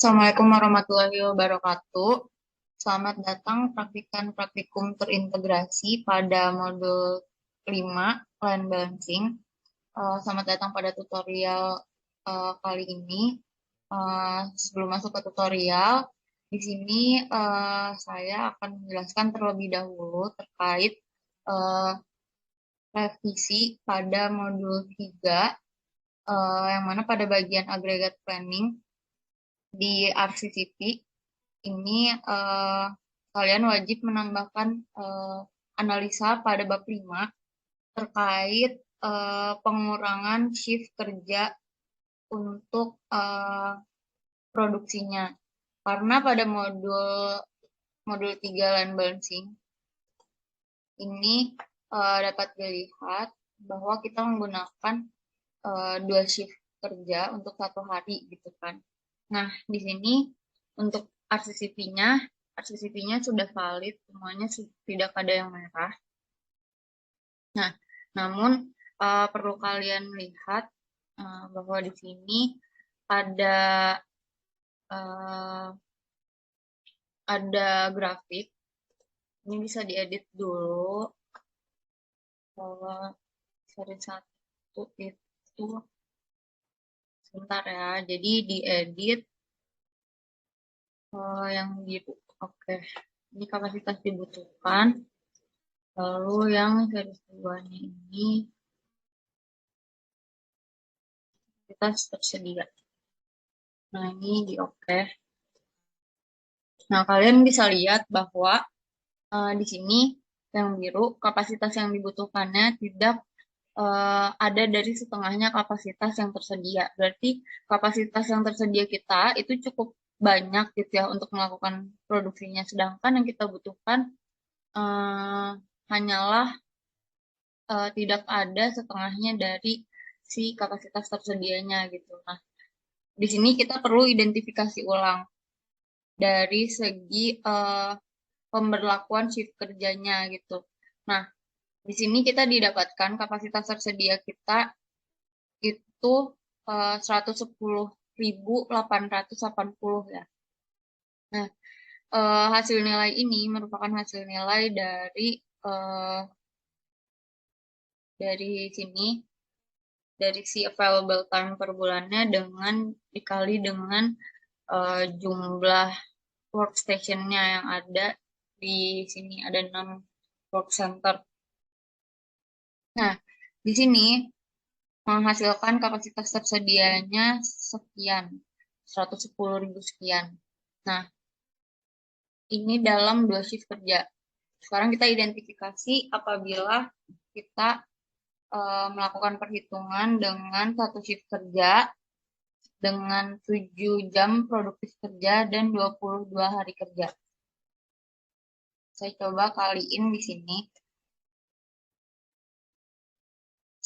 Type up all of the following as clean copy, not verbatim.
Assalamualaikum warahmatullahi wabarakatuh. Selamat datang praktikum terintegrasi pada modul 5 Land Balancing. Selamat datang pada tutorial kali ini. Sebelum masuk ke tutorial, di sini saya akan menjelaskan terlebih dahulu terkait uh, revisi pada modul 3, yang mana pada bagian agregat planning di RCCP ini kalian wajib menambahkan analisa pada bab 5 terkait pengurangan shift kerja untuk produksinya. Karena pada modul 3 land balancing ini dapat dilihat bahwa kita menggunakan 2 shift kerja untuk 1 hari gitu kan. Nah, di sini untuk RCCP-nya sudah valid, semuanya tidak ada yang merah. Nah, namun perlu kalian lihat bahwa di sini ada grafik. Ini bisa diedit dulu. Bahwa seri 1 itu sebentar ya. Jadi diedit yang biru. Oke. Ini kapasitas dibutuhkan. Lalu yang garis 2-nya ini kapasitas tersedia. Nah, ini di oke. Nah, kalian bisa lihat bahwa di sini yang biru kapasitas yang dibutuhkannya tidak ada dari setengahnya kapasitas yang tersedia. Berarti kapasitas yang tersedia kita itu cukup banyak gitu ya untuk melakukan produksinya. Sedangkan yang kita butuhkan hanyalah tidak ada setengahnya dari si kapasitas tersedianya gitu. Nah, di sini kita perlu identifikasi ulang dari segi pemberlakuan shift kerjanya gitu. Nah, di sini kita didapatkan kapasitas tersedia kita itu 110.880 ya. Nah, hasil nilai ini merupakan hasil nilai dari sini, dari si available time per bulannya dengan dikali dengan jumlah workstation-nya yang ada di sini, ada 6 work center. Nah, di sini menghasilkan kapasitas tersedianya sekian, 110.000 sekian. Nah, ini dalam 2 shift kerja. Sekarang kita identifikasi apabila kita melakukan perhitungan dengan 1 shift kerja dengan 7 jam produktif kerja dan 22 hari kerja. Saya coba kaliin di sini.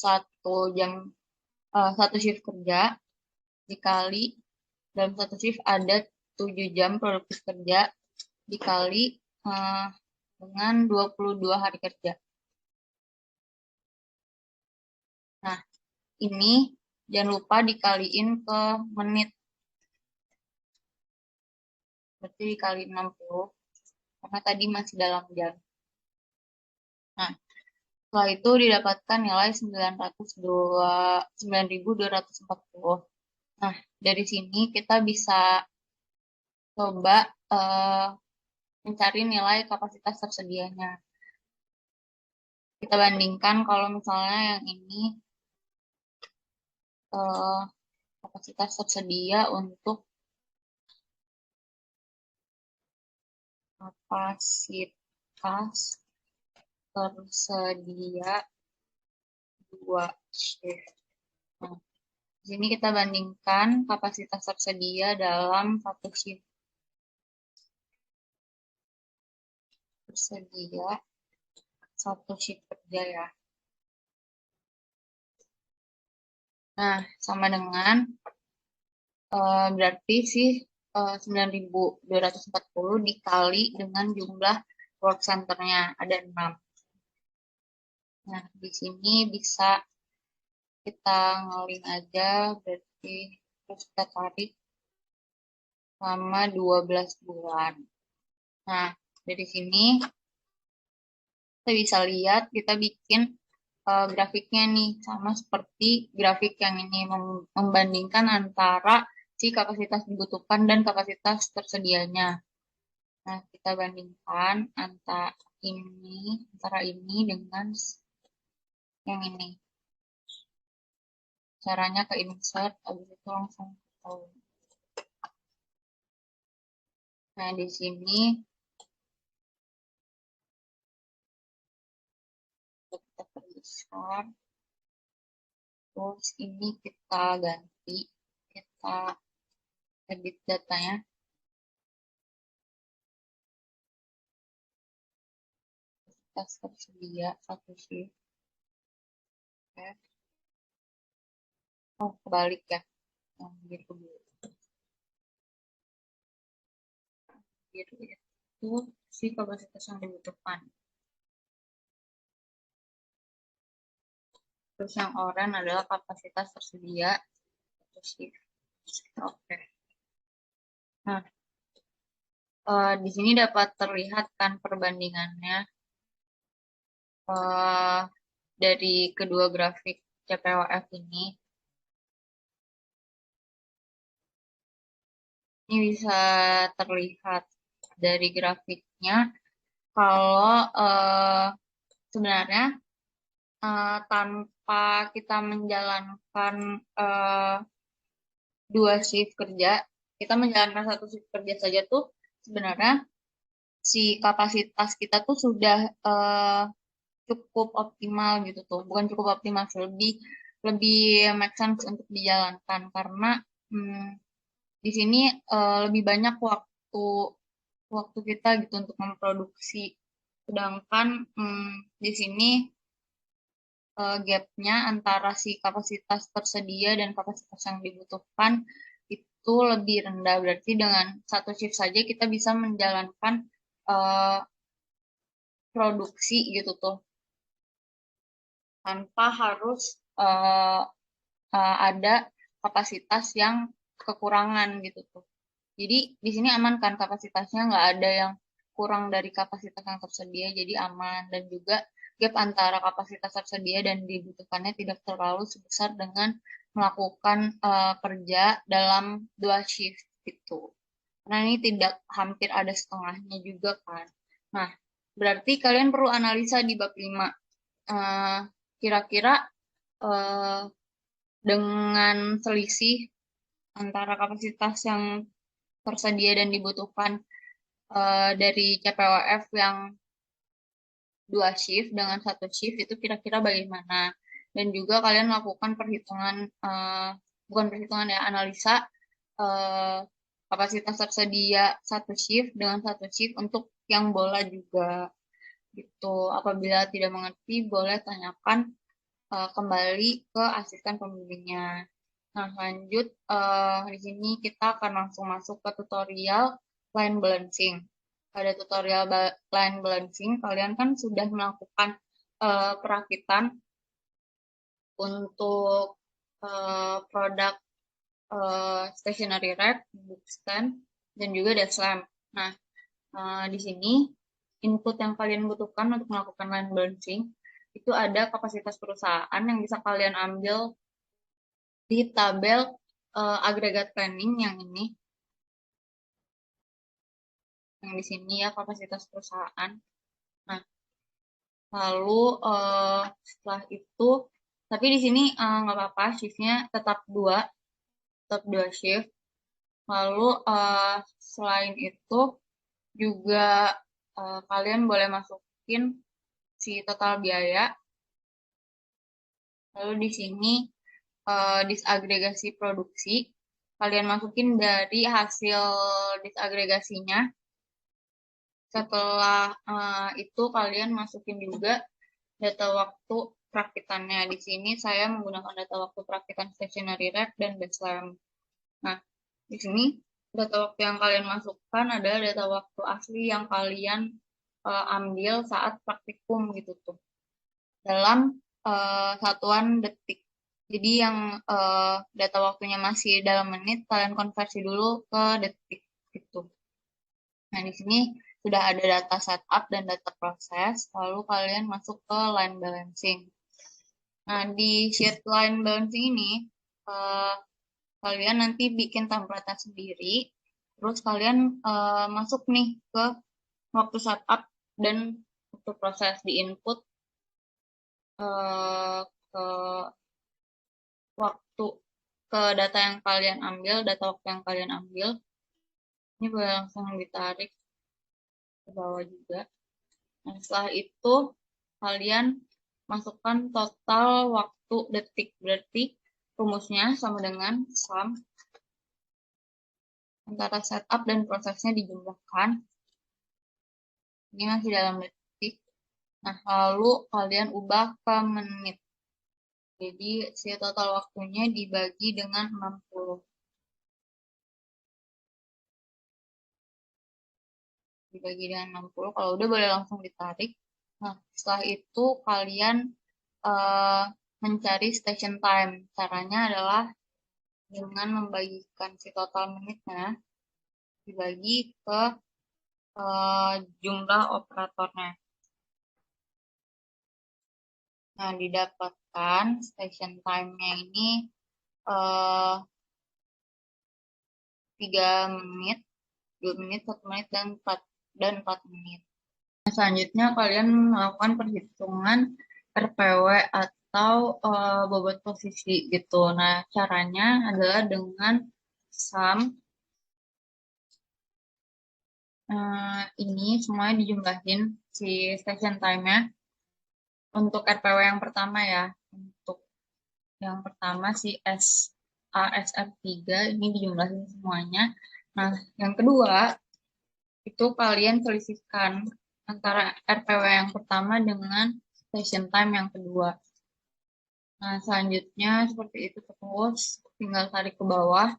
1 shift kerja dikali dalam 1 shift ada 7 jam produktif kerja dikali dengan 22 hari kerja. Nah, ini jangan lupa dikaliin ke menit. Berarti dikali 60, karena tadi masih dalam jam. Nah, setelah itu didapatkan nilai 9.240. Nah, dari sini kita bisa coba mencari nilai kapasitas tersedianya. Kita bandingkan kalau misalnya yang ini kapasitas tersedia untuk kapasitas tersedia 2 shift. Nah, di sini kita bandingkan kapasitas tersedia dalam 1 shift. Tersedia 1 shift kerja ya. Nah, sama dengan berarti sih 9.240 dikali dengan jumlah work center-nya ada 6. Nah, di sini bisa kita ngelink aja, berarti terus kita tarik selama 12 bulan. Nah, dari sini kita bisa lihat, kita bikin grafiknya nih, sama seperti grafik yang ini, membandingkan antara si kapasitas dibutuhkan dan kapasitas tersedianya. Nah, kita bandingkan antara ini dengan yang ini. Caranya ke insert, habis itu langsung tahu. Nah, di sini kita perbesar. Terus ini kita ganti, kita edit datanya. Kita tersedia satu shift. Oh, kebalik ya. Yang biru itu si kapasitas yang dibutuhkan. Terus yang oranye adalah kapasitas tersedia. Oke. Nah, di sini dapat terlihat kan perbandingannya dari kedua grafik CPOF ini. Ini bisa terlihat dari grafiknya kalau sebenarnya tanpa kita menjalankan dua shift kerja, kita menjalankan satu shift kerja saja tuh sebenarnya si kapasitas kita tuh sudah cukup optimal gitu tuh. Bukan cukup optimal sih, lebih make sense untuk dijalankan karena di sini lebih banyak waktu kita gitu untuk memproduksi. Sedangkan di sini gapnya antara si kapasitas tersedia dan kapasitas yang dibutuhkan itu lebih rendah. Berarti dengan satu shift saja kita bisa menjalankan produksi gitu tuh tanpa harus ada kapasitas yang kekurangan gitu tuh. Jadi di sini aman kan kapasitasnya, nggak ada yang kurang dari kapasitas yang tersedia, jadi aman. Dan juga gap antara kapasitas tersedia dan dibutuhkannya tidak terlalu sebesar dengan melakukan kerja dalam dua shift gitu. Karena ini tidak hampir ada setengahnya juga kan. Nah, berarti kalian perlu analisa di bab 5. Kira-kira dengan selisih antara kapasitas yang tersedia dan dibutuhkan dari CPOF yang dua shift dengan satu shift itu kira-kira bagaimana? Dan juga kalian melakukan perhitungan, bukan perhitungan ya, analisa kapasitas tersedia satu shift dengan satu shift untuk yang bola juga gitu. Apabila tidak mengerti, boleh tanyakan kembali ke asisten pembimbingnya. Nah, lanjut di sini kita akan langsung masuk ke tutorial line balancing. Pada tutorial line balancing, kalian kan sudah melakukan perakitan untuk produk stationery rack, book stand, dan juga desk lamp. Nah, di sini input yang kalian butuhkan untuk melakukan line balancing itu ada kapasitas perusahaan yang bisa kalian ambil di tabel agregat planning yang ini, yang di sini ya, kapasitas perusahaan. Nah, lalu setelah itu, tapi di sini nggak apa-apa, shiftnya tetap dua shift. Lalu selain itu juga kalian boleh masukin si total biaya. Lalu di sini disagregasi produksi, kalian masukin dari hasil disagregasinya. Setelah itu kalian masukin juga data waktu perakitannya. Di sini saya menggunakan data waktu perakitan stationery rack dan desk lamp. Nah, di sini data waktu yang kalian masukkan adalah data waktu asli yang kalian ambil saat praktikum gitu tuh. Dalam satuan detik. Jadi yang data waktunya masih dalam menit, kalian konversi dulu ke detik. gitu. Nah, di sini sudah ada data setup dan data proses, lalu kalian masuk ke line balancing. Nah, di sheet line balancing ini, kalian nanti bikin template sendiri, terus kalian masuk nih ke waktu setup dan waktu proses di input ke waktu ke data yang kalian ambil, data waktu yang kalian ambil. Ini boleh langsung ditarik ke bawah juga. Nah, setelah itu kalian masukkan total waktu detik. Berarti rumusnya sama dengan sum antara setup dan prosesnya dijumlahkan. Ini masih dalam detik. Nah, lalu kalian ubah ke menit. Jadi, si total waktunya dibagi dengan 60. Dibagi dengan 60. Kalau udah boleh langsung ditarik. Nah, setelah itu kalian mencari station time. Caranya adalah dengan membagikan si total menitnya dibagi ke jumlah operatornya. Nah, didapatkan station time-nya ini 3 menit, 2 menit, 1 menit, dan 4 menit. Nah, selanjutnya kalian melakukan perhitungan RPW atau bobot posisi gitu. Nah, caranya adalah dengan sum ini semuanya dijumlahin si station time-nya untuk RPW yang pertama ya. Untuk yang pertama si ASF3 ini dijumlahin semuanya. Nah, yang kedua itu kalian selisihkan antara RPW yang pertama dengan station time yang kedua. Nah, selanjutnya seperti itu terus, tinggal tarik ke bawah.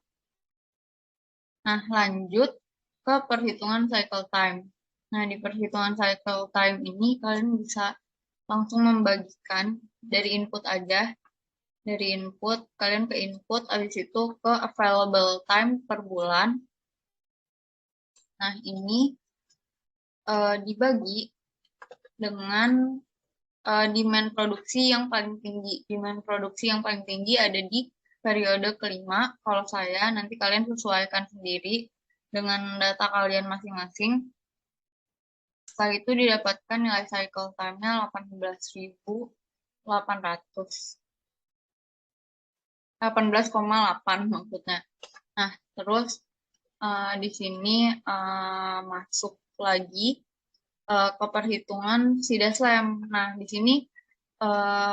Nah, lanjut ke perhitungan cycle time. Nah, di perhitungan cycle time ini kalian bisa langsung membagikan dari input aja. Dari input, kalian ke input, habis itu ke available time per bulan. Nah, ini dibagi dengan demand produksi yang paling tinggi. Demand produksi yang paling tinggi ada di periode kelima. Kalau saya, nanti kalian sesuaikan sendiri dengan data kalian masing-masing. Setelah itu didapatkan nilai cycle time-nya 18.800. 18,8 maksudnya. Nah, terus di sini masuk lagi ke perhitungan si Daslam. Nah, di sini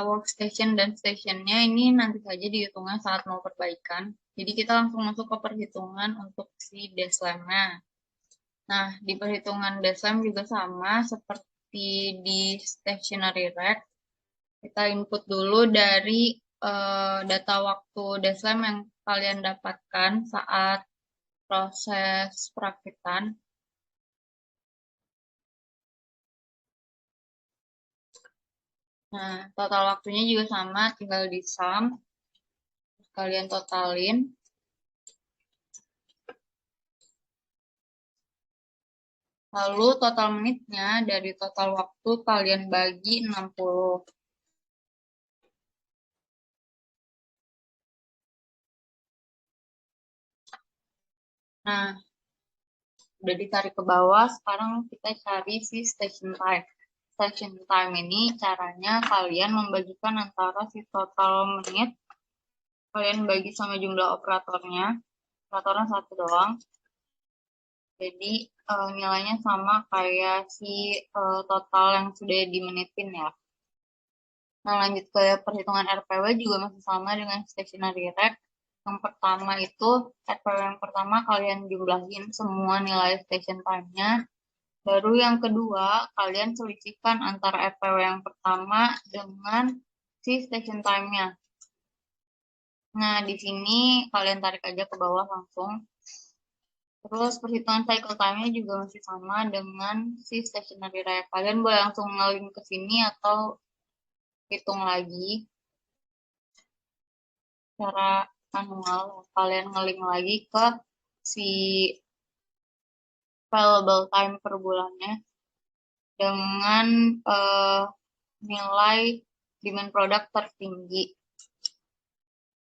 workstation dan stationnya ini nanti saja dihitungnya saat mau perbaikan. Jadi kita langsung masuk ke perhitungan untuk si Daslamnya. Nah, di perhitungan Daslam juga sama seperti di stationary rack. Kita input dulu dari data waktu Daslam yang kalian dapatkan saat proses perakitan. Nah, total waktunya juga sama, tinggal di sum. Kalian totalin. Lalu total menitnya dari total waktu kalian bagi 60. Nah, udah ditarik ke bawah, sekarang kita cari si station time. Station time ini caranya kalian membagikan antara si total menit, kalian bagi sama jumlah operatornya. Operatornya satu doang. Jadi nilainya sama kayak si total yang sudah dimenitin ya. Nah, lanjut ke perhitungan RPW juga masih sama dengan stationary rack. Yang pertama itu, RPW yang pertama kalian jumlahin semua nilai station time-nya. Baru yang kedua, kalian selisihkan antara RPW yang pertama dengan si station time-nya. Nah, di sini kalian tarik aja ke bawah langsung. Terus perhitungan cycle time-nya juga masih sama dengan si stationary rack. Kalian boleh langsung ngelink ke sini atau hitung lagi secara manual. Kalian ngelink lagi ke si available time per bulannya dengan nilai demand produk tertinggi.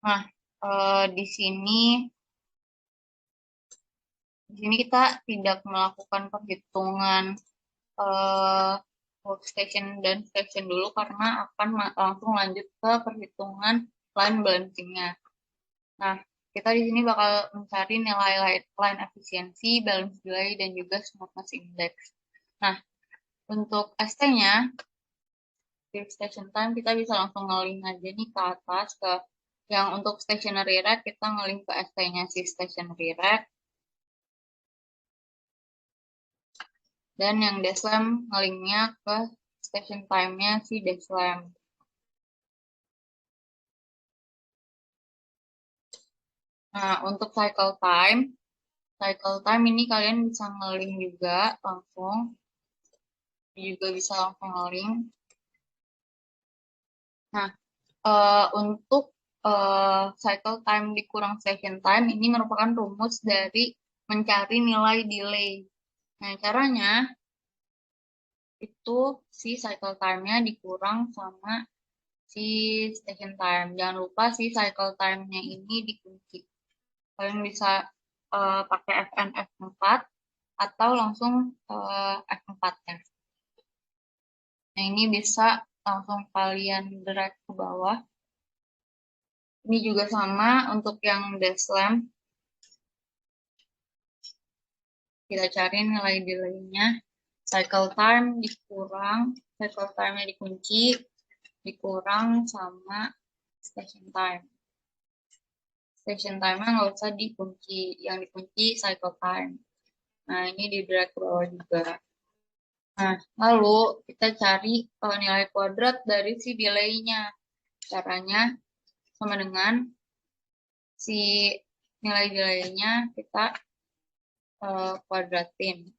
Nah, di sini kita tidak melakukan perhitungan workstation dan station dulu karena akan langsung lanjut ke perhitungan line balancing-nya. Nah, kita di sini bakal mencari nilai line efisiensi, balance delay, dan juga smoothness index. Nah, untuk ST-nya, peak station time, kita bisa langsung nge-link aja nih ke atas. Yang untuk stationary rack, kita nge-link ke ST-nya si stationary rack. Dan yang DSLAM nge-linknya ke station time-nya si DSLAM. Nah, untuk cycle time ini kalian bisa nge-link juga langsung. Juga bisa langsung nge-link. Nah, untuk cycle time dikurang station time ini merupakan rumus dari mencari nilai delay. Nah, caranya itu si cycle time-nya dikurang sama si station time. Jangan lupa si cycle time-nya ini dikunci. Kalian bisa pakai FN F4 atau langsung F4-nya. Nah, ini bisa langsung kalian drag ke bawah. Ini juga sama untuk yang DSLAM. Kita cari nilai delay-nya. Cycle time dikurang, cycle time-nya dikunci, dikurang sama station time. Station time-nya nggak usah dikunci, yang dikunci cycle time. Nah, ini di drag ke bawah juga. Nah, lalu kita cari nilai kuadrat dari si delay-nya. Caranya sama dengan si nilai delay-nya kita kuadratin.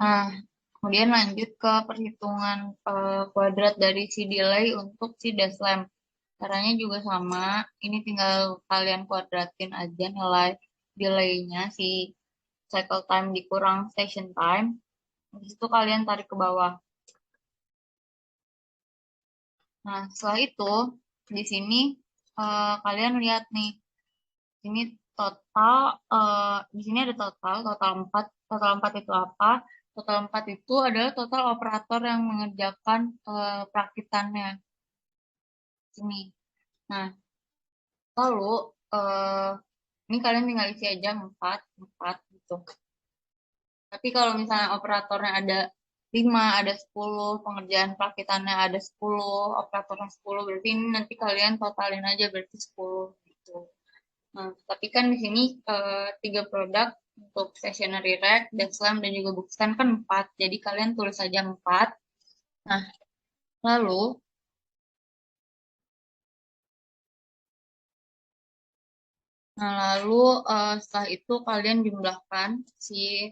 Nah, kemudian lanjut ke perhitungan kuadrat dari si delay untuk si DSLAM. Caranya juga sama, ini tinggal kalian kuadratin aja nilai delay-nya, si cycle time dikurang station time. Habis itu kalian tarik ke bawah. Nah, setelah itu, di sini kalian lihat nih, ini total, di sini ada total 4. Total 4 itu apa? Total 4 itu adalah total operator yang mengerjakan perakitannya. Sini. Nah, lalu ini kalian tinggal isi aja 4 gitu. Tapi kalau misalnya operatornya ada 5, ada 10, pengerjaan perakitannya ada 10, operatornya 10, berarti ini nanti kalian totalin aja berarti 10 gitu. Nah, tapi kan di sini 3 produk untuk stationary rack, DSLAM, dan juga bookstand kan 4. Jadi kalian tulis aja 4. Nah, lalu setelah itu kalian jumlahkan si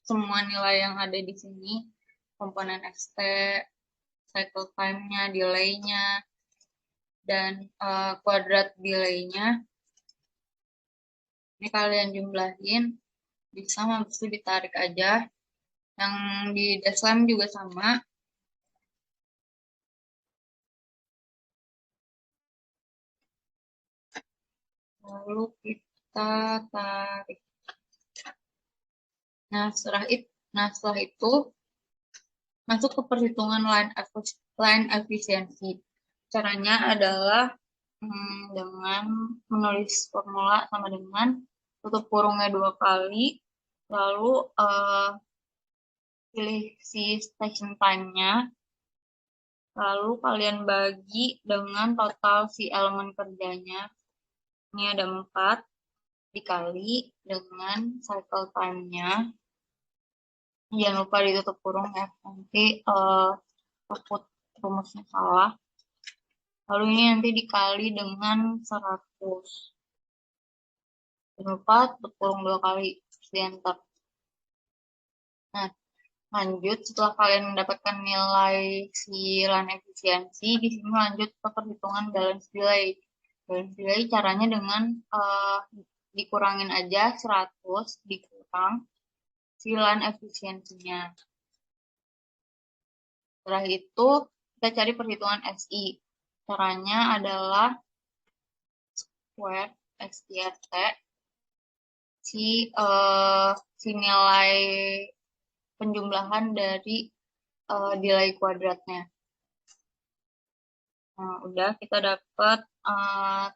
semua nilai yang ada di sini, komponen ST, cycle time-nya, delay-nya, dan kuadrat delay-nya. Ini kalian jumlahin, bisa habis itu ditarik aja. Yang di DSLAM juga sama. Lalu kita tarik. Nah, setelah itu masuk ke perhitungan line efisiensi. Caranya adalah dengan menulis formula sama dengan tutup kurungnya 2 kali, lalu pilih si station time-nya, lalu kalian bagi dengan total si elemen kerjanya. Ini ada 4 dikali dengan cycle time-nya. Jangan lupa ditutup kurung ya, nanti takut rumusnya salah. Lalu ini nanti dikali dengan 100. Jangan lupa tutup kurung 2 kali, di enter. Nah, Lanjut, setelah kalian mendapatkan nilai si line efisiensi, di sini lanjut ke perhitungan balance delay. Balance delay caranya dengan dikurangin aja 100 dikurang si line efisiensinya. Setelah itu, kita cari perhitungan SI. Caranya adalah square SIRT si nilai penjumlahan dari delay kuadratnya. Nah, udah kita dapat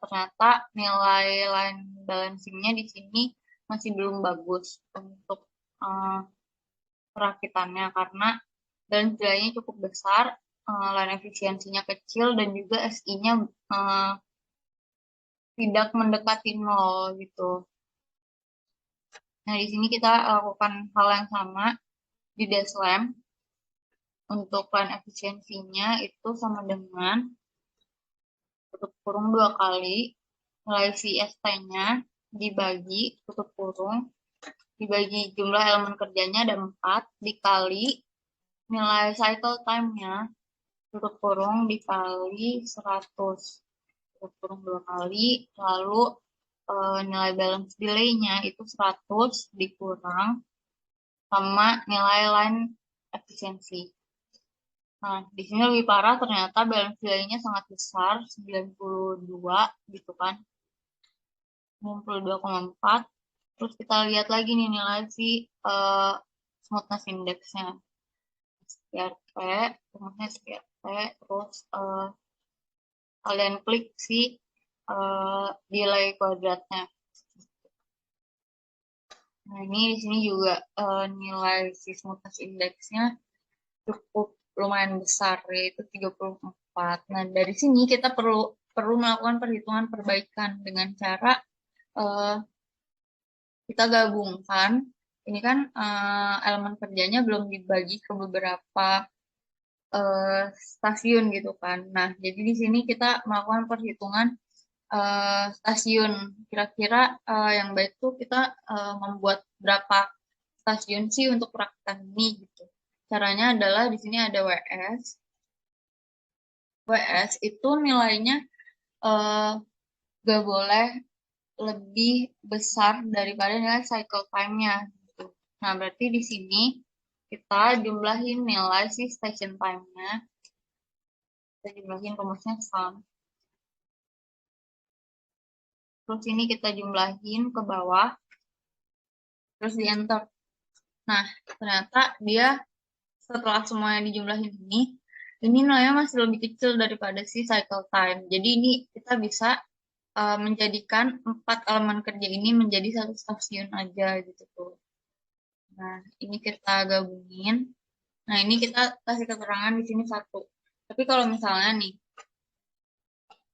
ternyata nilai line balancingnya di sini masih belum bagus untuk perakitannya karena balance delay-nya cukup besar, line efisiensinya kecil dan juga SI-nya tidak mendekati nol gitu. Nah, di sini kita lakukan hal yang sama di DESLAM. Untuk line efisiensinya itu sama dengan tutup kurung 2 kali nilai si ST-nya dibagi tutup kurung dibagi jumlah elemen kerjanya ada 4 dikali nilai cycle time-nya tutup kurung dikali 100 tutup kurung 2 kali lalu nilai balance delay-nya itu 100 dikurang sama nilai line efisiensi. Nah, di sini lebih parah ternyata balance delay-nya sangat besar, 92 gitu kan. 92,4. Terus kita lihat lagi nih nilai si smoothness index-nya. SPRT, rumusnya SPRT, terus kalian klik si delay kuadratnya. Nah, ini di sini juga nilai si smoothness index-nya cukup lumayan besar, yaitu 34. Nah, dari sini kita perlu melakukan perhitungan perbaikan dengan cara kita gabungkan. Ini kan elemen kerjanya belum dibagi ke beberapa stasiun gitu kan. Nah, jadi di sini kita melakukan perhitungan stasiun. Kira-kira yang baik tuh kita membuat berapa stasiun sih untuk perakitan ini gitu. Caranya adalah di sini ada WS. WS itu nilainya gak boleh lebih besar daripada nilai cycle time-nya. Gitu. Nah, berarti di sini kita jumlahin nilai si station time-nya. Kita jumlahin rumusnya sum. Terus ini kita jumlahin ke bawah. Terus di enter. Nah, ternyata dia setelah semuanya dijumlahin ini nilainya masih lebih kecil daripada si cycle time. Jadi ini kita bisa menjadikan 4 elemen kerja ini menjadi satu stasiun aja gitu tuh. Nah, ini kita gabungin. Nah, ini kita kasih keterangan di sini 1. Tapi kalau misalnya nih,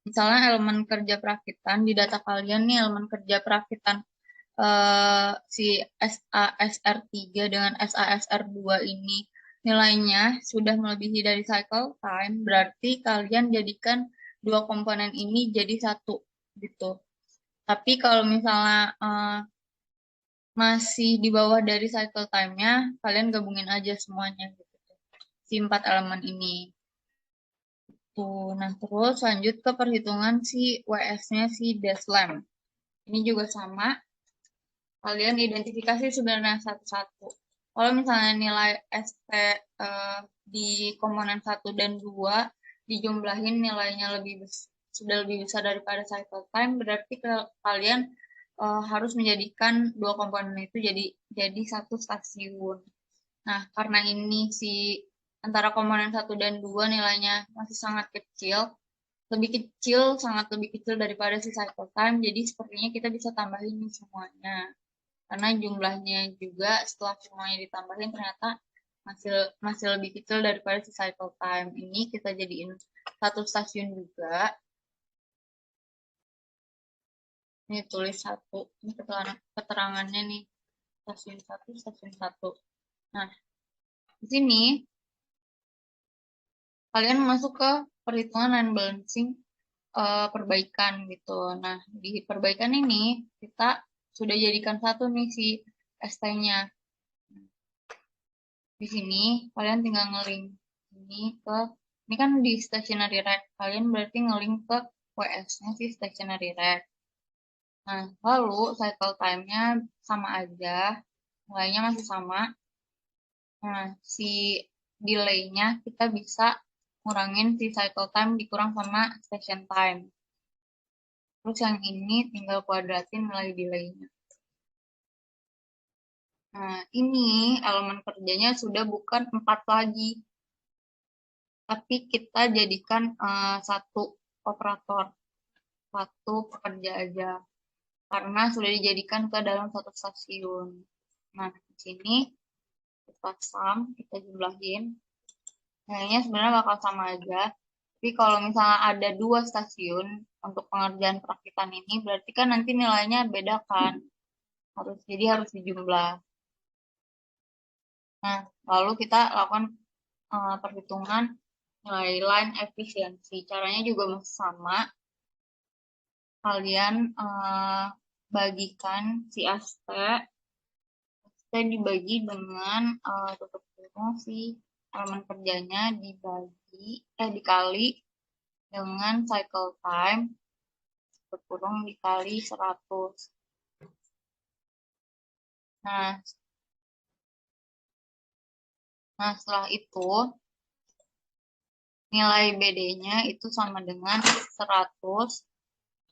misalnya elemen kerja perakitan, di data kalian nih elemen kerja perakitan si SASR3 dengan SASR2 ini nilainya sudah melebihi dari cycle time, berarti kalian jadikan dua komponen ini jadi satu gitu. Tapi kalau misalnya masih di bawah dari cycle time-nya, kalian gabungin aja semuanya gitu. Si 4 elemen ini. Tuh, nah terus lanjut ke perhitungan si WS-nya si DESLAM. Ini juga sama. Kalian identifikasi sebenarnya satu-satu. Kalau misalnya nilai ST di komponen 1 dan 2 dijumlahin nilainya sudah lebih besar daripada cycle time, berarti kalian harus menjadikan dua komponen itu jadi satu stasiun. Nah, karena ini si antara komponen 1 dan 2 nilainya masih sangat kecil, sangat lebih kecil daripada si cycle time, jadi sepertinya kita bisa tambahin nih semuanya. Karena jumlahnya juga setelah semuanya ditambahin ternyata masih lebih kecil daripada si cycle time. Ini kita jadiin satu stasiun juga. Ini tulis 1. Ini keterangannya nih. Stasiun 1, stasiun 1. Nah, di sini kalian masuk ke perhitungan line balancing perbaikan gitu. Nah, di perbaikan ini kita sudah jadikan satu nih si ST-nya. di sini kalian tinggal ngelink ini ke, ini kan di stationary rack, kalian berarti ngelink ke WS-nya si stationary rack. Nah, lalu cycle time-nya sama aja, mulainya masih sama. Nah, si delay-nya kita bisa ngurangin si cycle time dikurang sama station time. Terus yang ini tinggal kuadratin nilai delay-nya. Nah, ini elemen kerjanya sudah bukan 4 lagi, tapi kita jadikan satu operator, satu pekerja aja, karena sudah dijadikan ke dalam satu stasiun. Nah, di sini kita sum, kita jumlahin. Nilainya sebenarnya bakal sama aja, tapi kalau misalnya ada 2 stasiun untuk pengerjaan perakitan ini, berarti kan nanti nilainya beda kan, jadi harus dijumlah. Nah, lalu kita lakukan perhitungan nilai line efisiensi. Caranya juga masih sama. Kalian bagikan si ST dibagi dengan tutup kurung si elemen kerjanya dikali dengan cycle time tutup kurung dikali 100. Nah, setelah itu nilai BD-nya itu sama dengan 100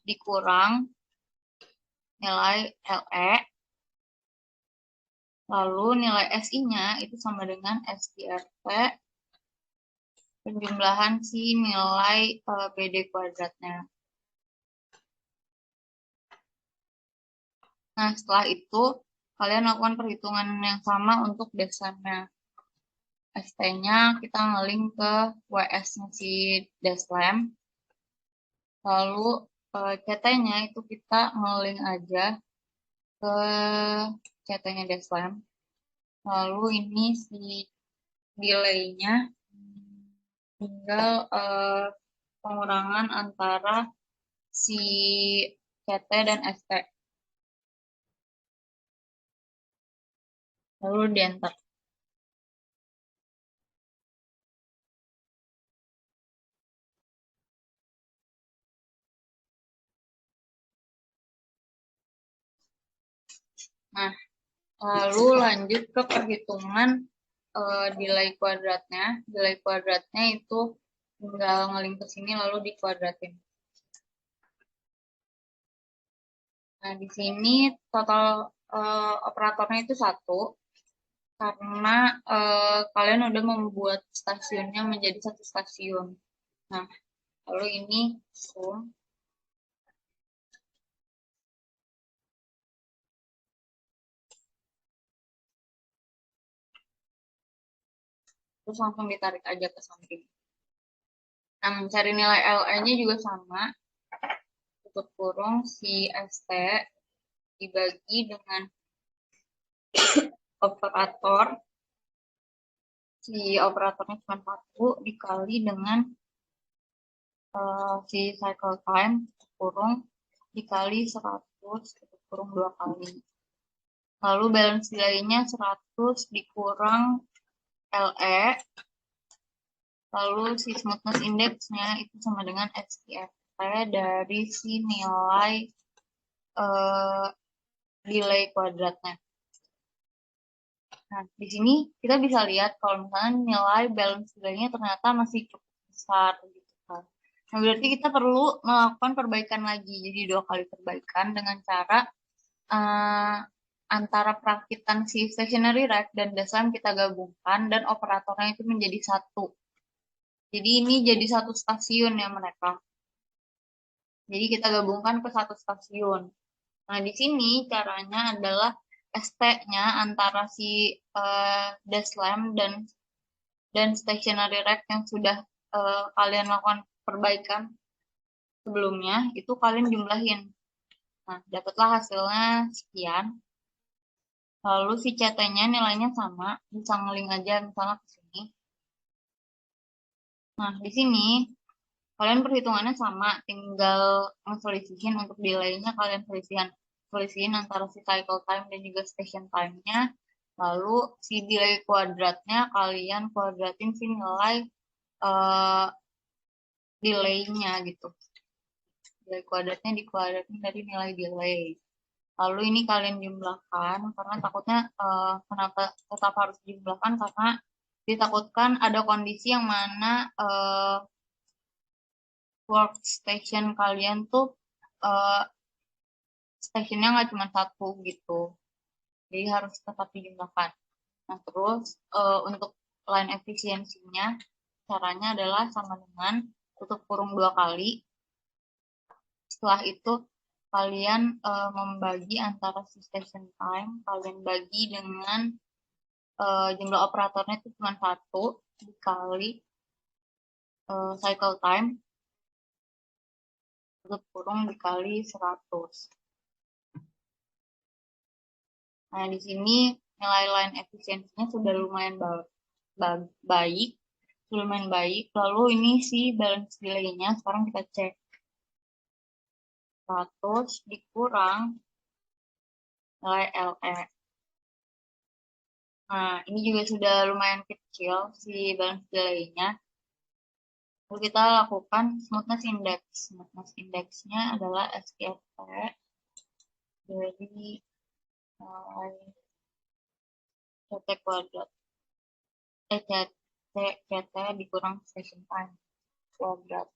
dikurang nilai LE, lalu nilai SI-nya itu sama dengan SIRT penjumlahan si nilai BD kuadratnya. Nah, setelah itu kalian lakukan perhitungan yang sama untuk desainnya. ST-nya kita ngelink ke WS-nya si Deslam. Lalu CT-nya itu kita ngelink aja ke CT-nya Deslam. Lalu ini si delay-nya tinggal pengurangan antara si CT dan ST. Lalu di enter. Nah, lalu lanjut ke perhitungan delay kuadratnya. Delay kuadratnya itu tinggal ngeling ke sini lalu dikuadratin. Nah, di sini total operatornya itu 1 karena kalian udah membuat stasiunnya menjadi 1 stasiun. Nah, lalu ini sum. Terus langsung ditarik aja ke samping. Nah, mencari nilai LE-nya juga sama. Tutup kurung si ST dibagi dengan operator. Si operatornya cuma 1 dikali dengan si cycle time kurung dikali 100 kurung 2 kali. Lalu balance delay-nya 100 dikurang LE. Lalu si smoothness index-nya itu sama dengan SIFT dari si nilai delay kuadratnya. Nah, di sini kita bisa lihat kalau misalnya nilai balance delay-nya ternyata masih cukup besar gitu kan. Nah, berarti kita perlu melakukan perbaikan lagi. Jadi 2 kali perbaikan dengan cara antara perakitan si stationary rack dan Deslam kita gabungkan dan operatornya itu menjadi 1. Jadi ini jadi 1 stasiun ya mereka. Jadi kita gabungkan ke 1 stasiun. Nah, di sini caranya adalah ST-nya antara si Deslam dan stationary rack yang sudah kalian lakukan perbaikan sebelumnya, itu kalian jumlahin. Nah, dapatlah hasilnya sekian. Lalu si CT-nya nilainya sama, bisa ngeling aja misalnya ke sini. Nah, di sini kalian perhitungannya sama, tinggal ngeselisihin untuk delay-nya kalian selisihin antara si cycle time dan juga station time-nya. Lalu si delay kuadratnya kalian kuadratin si nilai uh, delay-nya gitu. Delay kuadratnya dikuadratin dari nilai delay. Lalu ini kalian jumlahkan karena takutnya kenapa tetap harus dijumlahkan karena ditakutkan ada kondisi yang mana workstation kalian tuh uh, stationnya nggak cuma satu gitu. Jadi harus tetap dijumlahkan. Nah, terus untuk line efisiensinya, caranya adalah sama dengan tutup kurung 2 kali. Setelah itu, kalian membagi antara si station time, kalian bagi dengan jumlah operatornya itu cuma 1 dikali cycle time, tutup kurung dikali 100. Nah, di sini nilai line efisiensinya sudah lumayan baik. Lumayan baik. Lalu ini si balance delay-nya sekarang kita cek. 100 dikurang nilai LE. Nah, ini juga sudah lumayan kecil si balance delay-nya. Lalu kita lakukan smoothness index. Smoothness index-nya adalah SKT dari nilai CT kuadrat. CT dikurang station time kuadrat.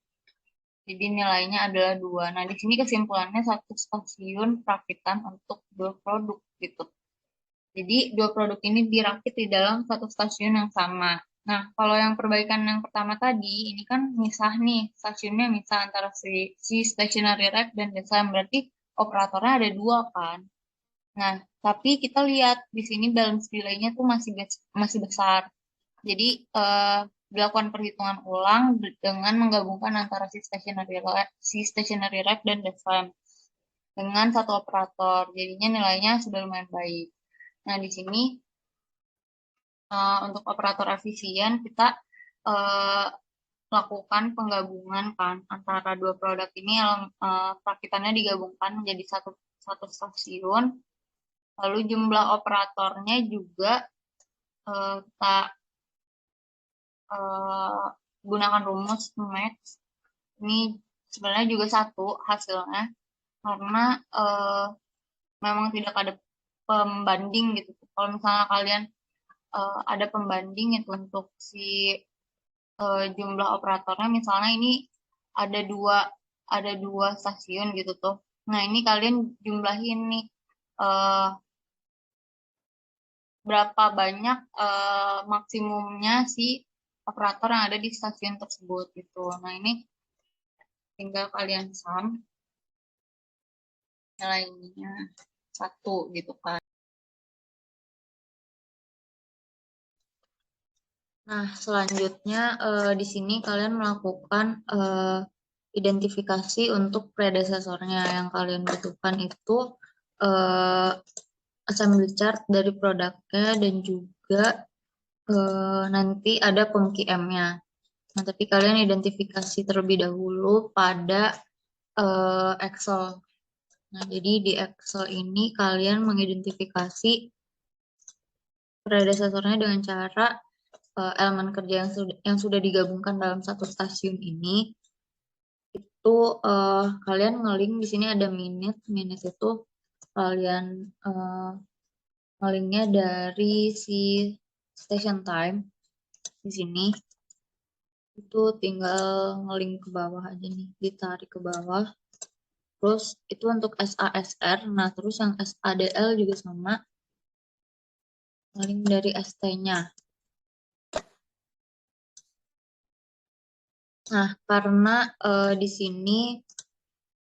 Jadi nilainya adalah 2. Nah, di sini kesimpulannya satu stasiun perakitan untuk 2 produk gitu. Jadi 2 produk ini dirakit di dalam satu stasiun yang sama. Nah, kalau yang perbaikan yang pertama tadi, ini kan misah nih, stasiunnya misah antara si stationary rack dan desain. Berarti operatornya ada 2 kan. Nah, tapi kita lihat di sini balance delay-nya tuh masih besar. Jadi dilakukan perhitungan ulang dengan menggabungkan antara si stationary rack dan default dengan satu operator. Jadinya nilainya sudah lumayan baik. Nah, di sini untuk operator efisien kita lakukan penggabungan kan antara 2 produk ini, perakitannya digabungkan menjadi satu stasiun. Lalu jumlah operatornya juga kita gunakan rumus max. Ini sebenarnya juga 1 hasilnya karena memang tidak ada pembanding gitu. Kalau misalnya kalian ada pembanding itu untuk si jumlah operatornya, misalnya ini ada dua stasiun gitu tuh. Nah, ini kalian jumlahin nih berapa banyak maksimumnya si operator yang ada di stasiun tersebut gitu. Nah, ini tinggal kalian sum nilainya 1 gitu kan. Nah, selanjutnya di sini kalian melakukan identifikasi untuk predecessornya. Yang kalian butuhkan itu assembly chart dari produknya dan juga nanti ada POM-QM-nya. Nah, tapi kalian identifikasi terlebih dahulu pada Excel. Nah, jadi di Excel ini kalian mengidentifikasi predecessornya dengan cara elemen kerja yang sudah digabungkan dalam satu stasiun ini itu kalian ngelink di sini ada minute itu kalian ngelinknya dari si station time di sini itu tinggal ngelink ke bawah aja nih, ditarik ke bawah. Terus itu untuk SASR, nah terus yang SADL juga sama, ngelink dari ST-nya. Nah, karena di sini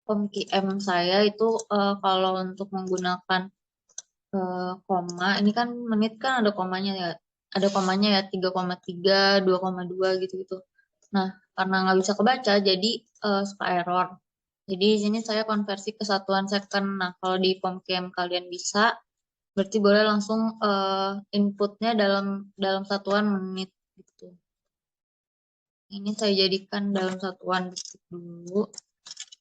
POM-QM saya itu kalau untuk menggunakan koma, ini kan menit kan ada komanya ya, 3,3, 2,2 gitu-gitu. Nah, karena nggak bisa kebaca, jadi suka error. Jadi di sini saya konversi ke satuan second. Nah, kalau di POM-QM kalian bisa, berarti boleh langsung inputnya dalam satuan menit gitu. Ini saya jadikan dalam satuan detik dulu,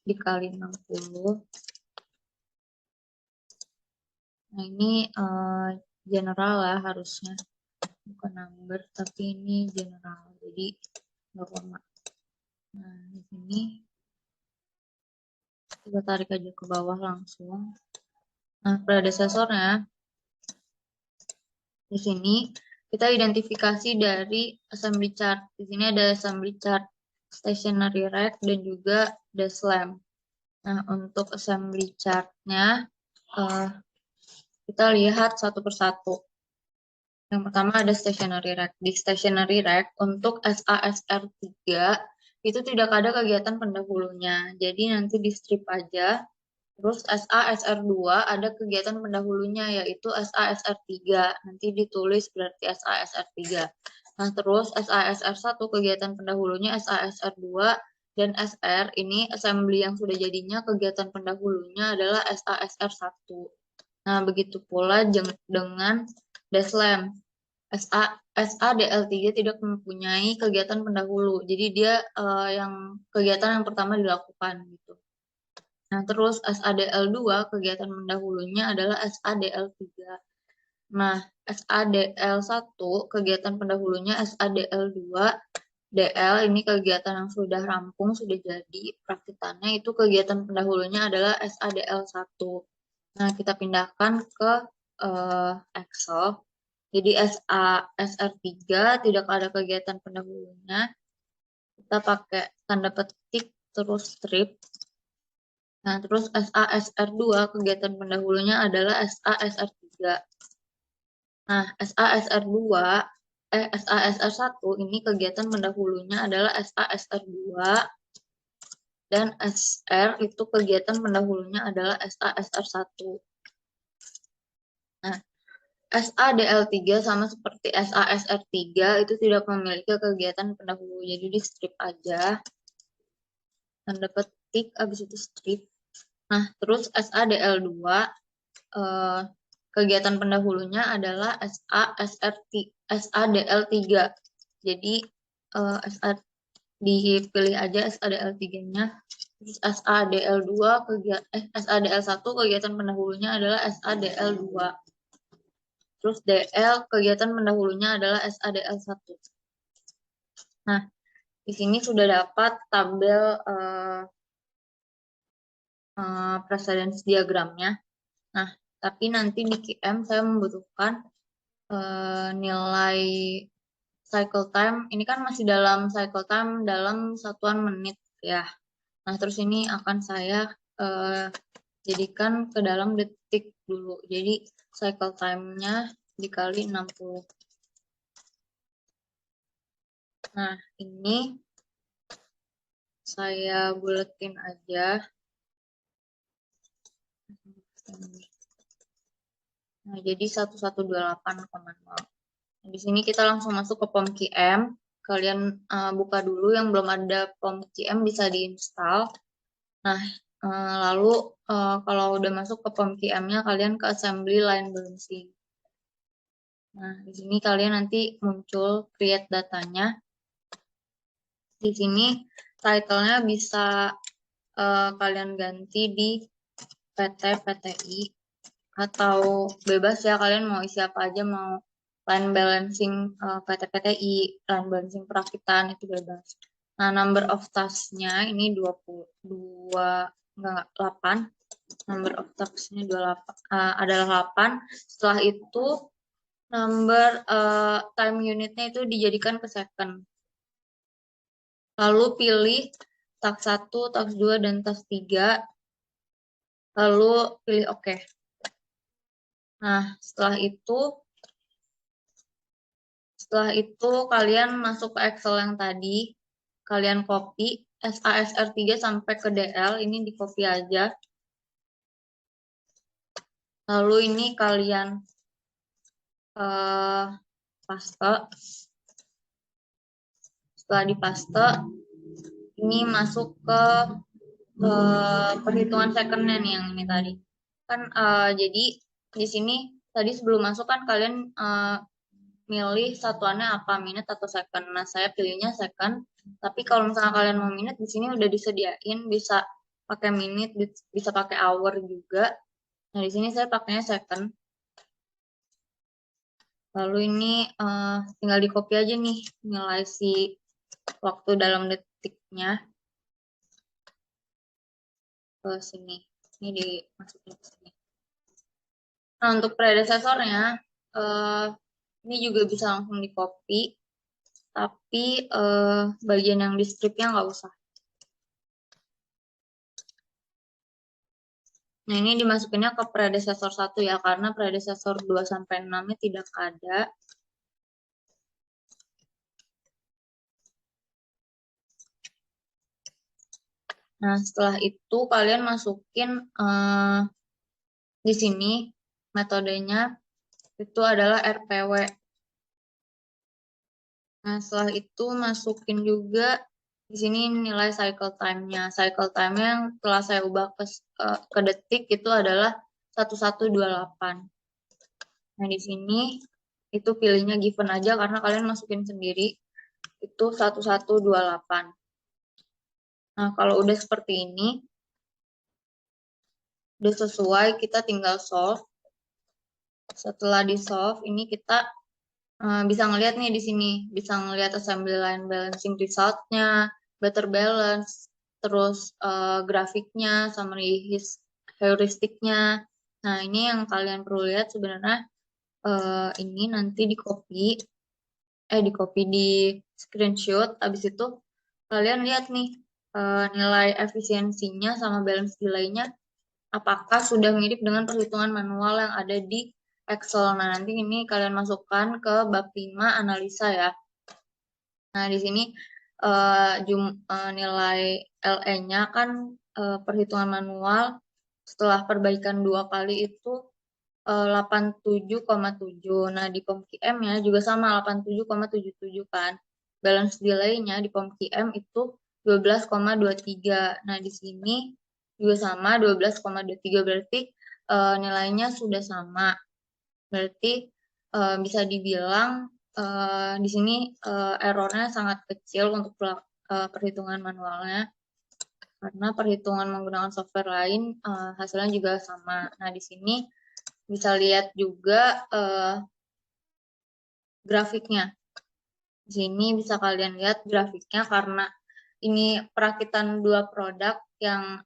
dikali 60. Nah, ini general lah harusnya, bukan number tapi ini general, jadi nggak koma. Nah di sini kita tarik aja ke bawah langsung. Nah predesesornya di sini kita identifikasi dari assembly chart. Di sini ada assembly chart stationary rack dan juga desk lamp. Nah untuk assembly chartnya kita lihat satu persatu. Yang pertama ada stationary rack. Di stationary rack untuk SASR3 itu tidak ada kegiatan pendahulunya. Jadi nanti di strip aja. Terus SASR2 ada kegiatan pendahulunya yaitu SASR3. Nanti ditulis berarti SASR3. Nah, terus SASR1 kegiatan pendahulunya SASR2 dan SR ini assembly yang sudah jadinya kegiatan pendahulunya adalah SASR1. Nah, begitu pula dengan DESLAM. SADL3 tidak mempunyai kegiatan pendahulu. Jadi dia yang kegiatan yang pertama dilakukan gitu. Nah, terus SADL2 kegiatan pendahulunya adalah SADL3. Nah, SADL1 kegiatan pendahulunya SADL2. DL ini kegiatan yang sudah rampung, sudah jadi prakitannya, itu kegiatan pendahulunya adalah SADL1. Nah, kita pindahkan ke Excel. Jadi SASR3 tidak ada kegiatan pendahulunya. Kita pakai tanda petik terus strip. Nah, terus SASR2 kegiatan pendahulunya adalah SASR3. Nah, SASR1 ini kegiatan pendahulunya adalah SASR2 dan SR itu kegiatan pendahulunya adalah SASR1. Nah, SADL3 sama seperti SASR3 itu tidak memiliki kegiatan pendahulu. Jadi di strip aja. Tanda petik habis itu strip. Nah, terus SADL2 kegiatan pendahulunya adalah SADL3. Jadi dipilih aja SADL3-nya. Terus SADL1 kegiatan pendahulunya adalah SADL2. Terus DL kegiatan pendahulunya adalah SADL1. Nah, di sini sudah dapat tabel precedence diagramnya. Nah, tapi nanti di QM saya membutuhkan nilai cycle time. Ini kan masih dalam cycle time dalam satuan menit ya. Nah, terus ini akan saya jadikan ke dalam detik dulu. Jadi cycle time-nya dikali 60. Nah, ini saya buletin aja. Nah, jadi 1128,0. Nah, di sini kita langsung masuk ke POM-QM. Kalian buka dulu, yang belum ada POM-QM bisa diinstal. Nah, lalu kalau udah masuk ke POM-QM-nya, kalian ke assembly line balancing. Nah, di sini kalian nanti muncul create datanya. Di sini title-nya bisa kalian ganti di PT, PTI, atau bebas ya, kalian mau isi apa aja, mau line balancing PT, PTI, line balancing perakitan, itu bebas. Nah, number of task-nya ini 8. Number of task-nya 28, adalah 8. Setelah itu number time unit-nya itu dijadikan ke second. Lalu pilih task 1, task 2, dan task 3. Lalu pilih OK. Nah, setelah itu kalian masuk ke Excel yang tadi. Kalian copy SASR3 sampai ke DL. Ini di copy aja. Lalu ini kalian paste. Setelah dipaste, ini masuk ke perhitungan secondnya nih, yang ini tadi. Kan jadi di sini tadi sebelum masuk kan kalian milih satuannya apa, minute atau second. Nah, saya pilihnya second. Tapi kalau misalnya kalian mau minute, di sini udah disediain, bisa pakai minute, bisa pakai hour juga. Nah, di sini saya pakainya second. Lalu ini tinggal di copy aja nih nilai si waktu dalam detiknya ke sini. Ini dimasukin ke sini. Nah, untuk predesesornya, ini juga bisa langsung di copy, tapi bagian yang di stripnya nggak usah. Nah, ini dimasukinnya ke predesesor 1 ya, karena predesesor 2-6-nya tidak ada. Nah, setelah itu kalian masukin di sini metodenya itu adalah RPW. Nah, setelah itu masukin juga di sini nilai cycle time-nya. Cycle time-nya yang telah saya ubah ke detik itu adalah 1128. Nah, di sini itu pilihnya given aja karena kalian masukin sendiri itu 1128. Nah, kalau udah seperti ini, udah sesuai, kita tinggal solve. Setelah di solve, ini kita bisa ngelihat nih di sini, bisa ngelihat assembly line balancing result-nya, better balance, terus grafiknya, summary heuristiknya. Nah, ini yang kalian perlu lihat sebenarnya ini nanti di copy di screenshot. Habis itu kalian lihat nih nilai efisiensinya sama balance delay-nya apakah sudah mirip dengan perhitungan manual yang ada di Excel. Nah, nanti ini kalian masukkan ke bab 5 analisa ya. Nah, di sini nilai LE-nya kan perhitungan manual setelah perbaikan 2 kali itu 87,7. Nah, di POMQM-nya juga sama 87,77 kan. Balance delay-nya di POMQM itu 12,23. Nah, di sini juga sama 12,23, berarti nilainya sudah sama. Berarti bisa dibilang di sini errornya sangat kecil untuk perhitungan manualnya. Karena perhitungan menggunakan software lain hasilnya juga sama. Nah, di sini bisa lihat juga grafiknya. Di sini bisa kalian lihat grafiknya karena ini perakitan 2 produk yang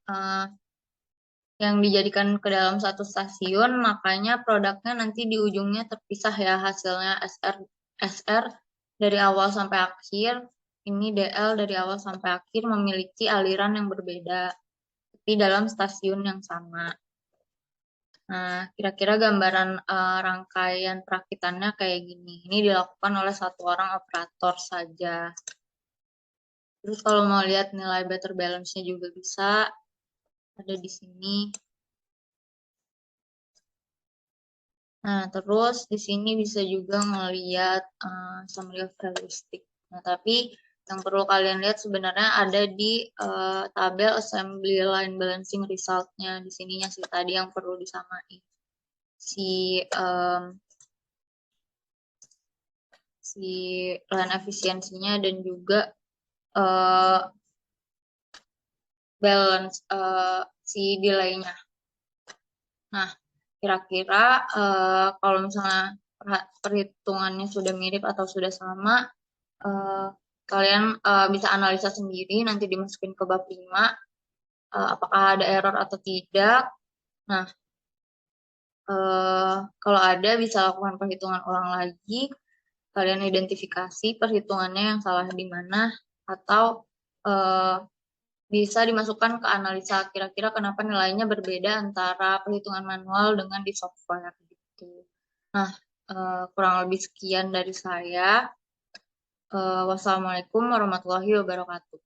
dijadikan ke dalam satu stasiun, makanya produknya nanti di ujungnya terpisah ya, hasilnya SR dari awal sampai akhir, ini DL dari awal sampai akhir memiliki aliran yang berbeda, tapi dalam stasiun yang sama. Nah, kira-kira gambaran rangkaian perakitannya kayak gini. Ini dilakukan oleh satu orang operator saja. Terus kalau mau lihat nilai better balance-nya juga bisa, ada di sini. Nah, terus di sini bisa juga ngeliat summary of heuristic. Nah, tapi yang perlu kalian lihat sebenarnya ada di tabel assembly line balancing result-nya. Di sininya sih tadi yang perlu disamain. Si line efisiensinya dan juga balance si delay-nya. Nah, kira-kira kalau misalnya perhitungannya sudah mirip atau sudah sama, kalian bisa analisa sendiri, nanti dimasukin ke bab 5, apakah ada error atau tidak. Nah, kalau ada bisa lakukan perhitungan ulang lagi, kalian identifikasi perhitungannya yang salah di mana, atau bisa dimasukkan ke analisa kira-kira kenapa nilainya berbeda antara perhitungan manual dengan di software gitu. Nah, kurang lebih sekian dari saya. Wassalamualaikum warahmatullahi wabarakatuh.